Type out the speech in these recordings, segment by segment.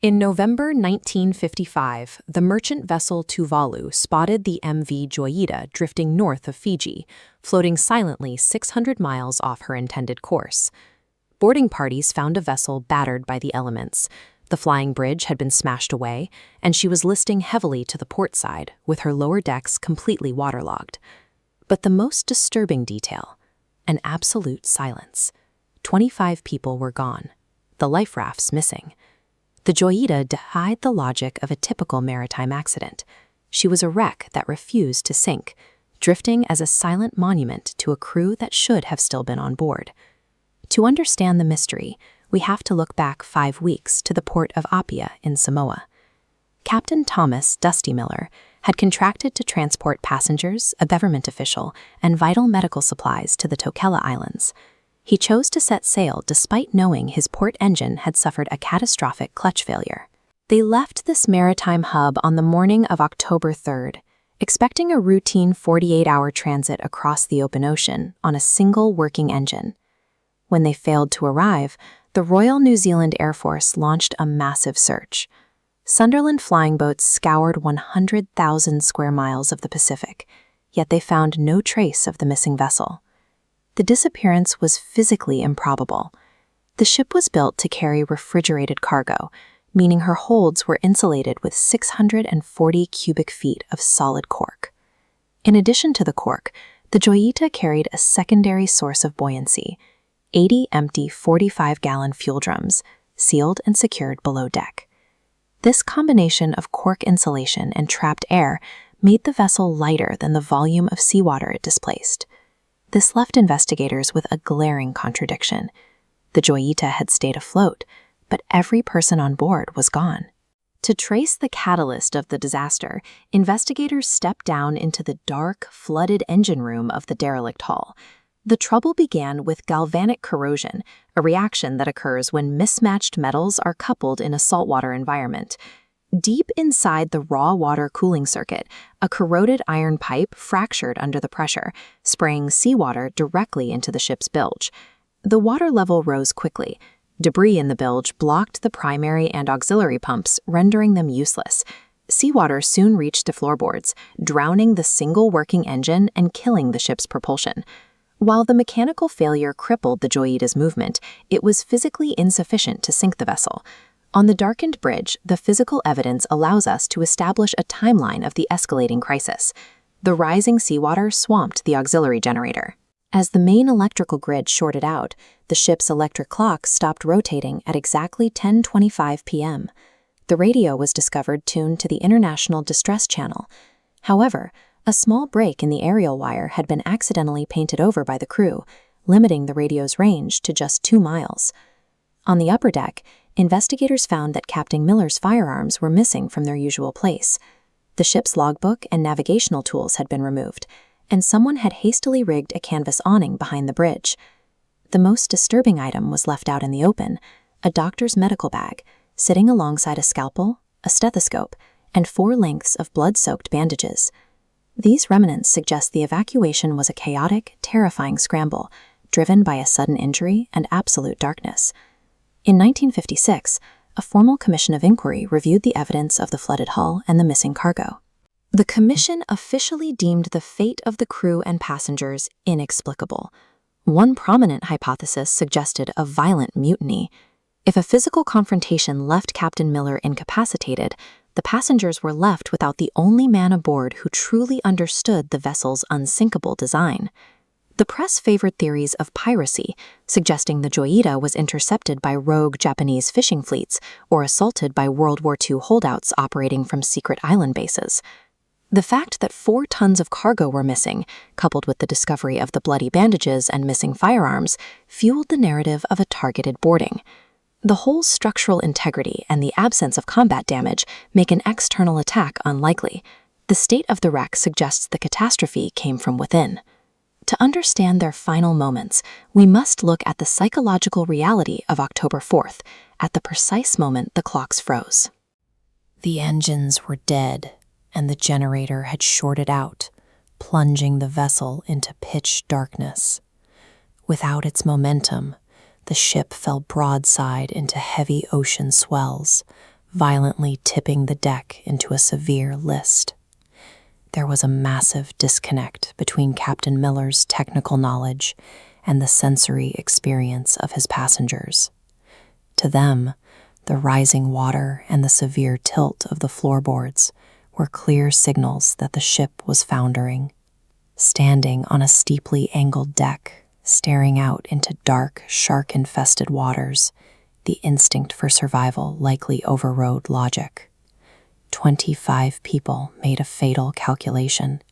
In November 1955, the merchant vessel Tuvalu spotted the MV Joyita drifting north of Fiji, floating silently 600 miles off her intended course. Boarding parties found a vessel battered by the elements. The flying bridge had been smashed away, and she was listing heavily to the port side, with her lower decks completely waterlogged. But the most disturbing detail: an absolute silence. 25 people were gone, the life rafts missing. The Joyita defied the logic of a typical maritime accident. She was a wreck that refused to sink, drifting as a silent monument to a crew that should have still been on board. To understand the mystery, we have to look back 5 weeks to the port of Apia in Samoa. Captain Thomas Dusty Miller had contracted to transport passengers, a government official, and vital medical supplies to the Tokelau Islands. He chose to set sail despite knowing his port engine had suffered a catastrophic clutch failure. They left this maritime hub on the morning of October 3rd, expecting a routine 48-hour transit across the open ocean on a single working engine. When they failed to arrive, the Royal New Zealand Air Force launched a massive search. Sunderland flying boats scoured 100,000 square miles of the Pacific, yet they found no trace of the missing vessel. The disappearance was physically improbable. The ship was built to carry refrigerated cargo, meaning her holds were insulated with 640 cubic feet of solid cork. In addition to the cork, the Joyita carried a secondary source of buoyancy: 80 empty 45-gallon fuel drums, sealed and secured below deck. This combination of cork insulation and trapped air made the vessel lighter than the volume of seawater it displaced. This left investigators with a glaring contradiction. The Joyita had stayed afloat, but every person on board was gone. To trace the catalyst of the disaster, investigators stepped down into the dark, flooded engine room of the derelict hull. The trouble began with galvanic corrosion, a reaction that occurs when mismatched metals are coupled in a saltwater environment. Deep inside the raw water cooling circuit, a corroded iron pipe fractured under the pressure, spraying seawater directly into the ship's bilge. The water level rose quickly. Debris in the bilge blocked the primary and auxiliary pumps, rendering them useless. Seawater soon reached the floorboards, drowning the single working engine and killing the ship's propulsion. While the mechanical failure crippled the Joyita's movement, it was physically insufficient to sink the vessel. On the darkened bridge, the physical evidence allows us to establish a timeline of the escalating crisis. The rising seawater swamped the auxiliary generator. As the main electrical grid shorted out, the ship's electric clock stopped rotating at exactly 10:25 p.m. The radio was discovered tuned to the International Distress Channel. However, a small break in the aerial wire had been accidentally painted over by the crew, limiting the radio's range to just 2 miles. On the upper deck, investigators found that Captain Miller's firearms were missing from their usual place. The ship's logbook and navigational tools had been removed, and someone had hastily rigged a canvas awning behind the bridge. The most disturbing item was left out in the open: a doctor's medical bag, sitting alongside a scalpel, a stethoscope, and 4 lengths of blood-soaked bandages. These remnants suggest the evacuation was a chaotic, terrifying scramble, driven by a sudden injury and absolute darkness. In 1956, a formal commission of inquiry reviewed the evidence of the flooded hull and the missing cargo. The commission officially deemed the fate of the crew and passengers inexplicable. One prominent hypothesis suggested a violent mutiny. If a physical confrontation left Captain Miller incapacitated, the passengers were left without the only man aboard who truly understood the vessel's unsinkable design. The press favored theories of piracy, suggesting the Joyita was intercepted by rogue Japanese fishing fleets or assaulted by World War II holdouts operating from secret island bases. The fact that 4 tons of cargo were missing, coupled with the discovery of the bloody bandages and missing firearms, fueled the narrative of a targeted boarding. The hull's structural integrity and the absence of combat damage make an external attack unlikely. The state of the wreck suggests the catastrophe came from within. To understand their final moments, we must look at the psychological reality of October 4th, at the precise moment the clocks froze. The engines were dead, and the generator had shorted out, plunging the vessel into pitch darkness. Without its momentum, the ship fell broadside into heavy ocean swells, violently tipping the deck into a severe list. There was a massive disconnect between Captain Miller's technical knowledge and the sensory experience of his passengers. To them, the rising water and the severe tilt of the floorboards were clear signals that the ship was foundering. Standing on a steeply angled deck, staring out into dark, shark-infested waters, the instinct for survival likely overrode logic. 25 people made a fatal calculation.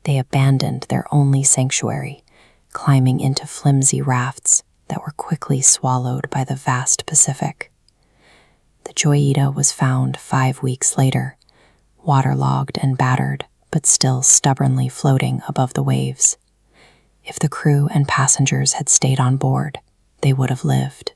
They abandoned their only sanctuary, climbing into flimsy rafts that were quickly swallowed by the vast Pacific. The Joyita was found 5 weeks later, waterlogged and battered, but still stubbornly floating above the waves. If the crew and passengers had stayed on board, they would have lived.